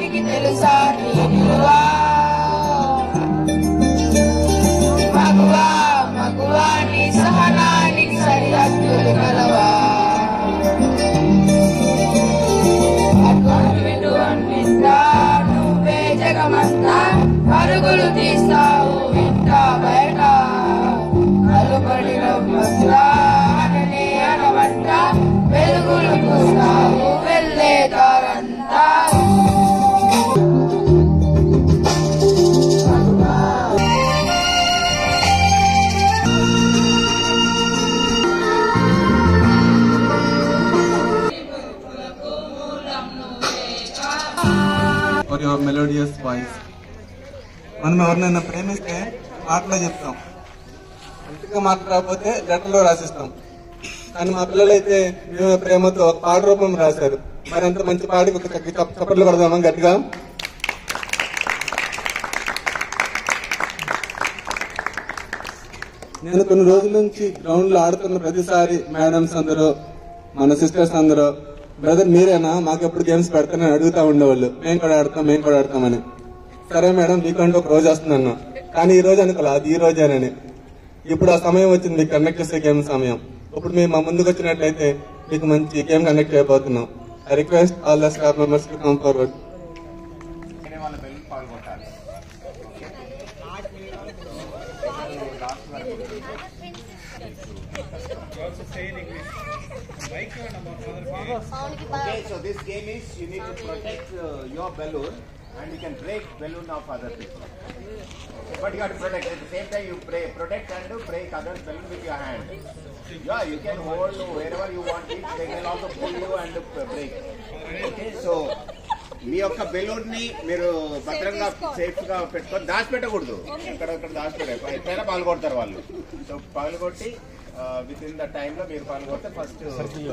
వారికి తెలుసా నీ విలువ మగువా మగువా నీ సహనానికి సరిహద్దులు కలవా అన్నింటా నువ్వే జగమంతా పరుగులు తీస్తావు ఇంట బయట కలుబడి రమ్మని అనవంట వెలుగులు పూస్తావు వెళ్ళే దారంతా for your melodious voice. మనం ఎవరినైనా ప్రేమిస్తే మాటలో చెప్తాం, అంతగా మాట్లాడకపోతే లెటర్లో రాసిస్తాం. కానీ మా పిల్లలైతే మేము ప్రేమతో ఒక పాట రూపం రాశారు. మరి అంత మంచి పాటకి ఒక చప్పట్లు కొడదామా గట్టిగా? నేను కొన్ని రోజుల నుంచి గ్రౌండ్ లో ఆడుతున్న ప్రతిసారి మేడమ్స్ అందరూ, మన సిస్టర్స్ అందరూ, బ్రదర్ మీరేనా మాకు ఎప్పుడు గేమ్స్ పెడతానని అడుగుతా ఉండేవాళ్ళు. మేము కూడా ఆడతామని. సరే మేడం మీకంటూ ఒక రోజు వస్తుందన్నా, కానీ ఈ రోజు అనుకోలే అది ఈ రోజేనని. ఇప్పుడు ఆ సమయం వచ్చింది, మీకు కండక్ట్ చేసే గేమ్ సమయం. ఇప్పుడు మేము మా ముందుకు వచ్చినట్లయితే మీకు మంచి గేమ్ కండక్ట్ చేయబోతున్నాం. I request all the staff members to come forward. Okay, so this game is you need to protect your balloon and you can break balloon of other people. But you have to protect at the same time. You protect and break others balloon with your hand. Yeah, you can hold wherever you want it. They can also pull you and break. Okay, so మీ యొక్క balloon ని మీరు భద్రంగా safe గా పెట్టుకొని దాచిపెట్టకూడదు. ఎక్కడెక్కడ దాచిపెట్టారు ఎట్లయినా పాల్గొడతారు వాళ్ళు. సో పాల్గొట్టి విత్ ఇన్ ద టైమ్ లో మీరు పాల్గొడితే ఫస్ట్ సర్కిల్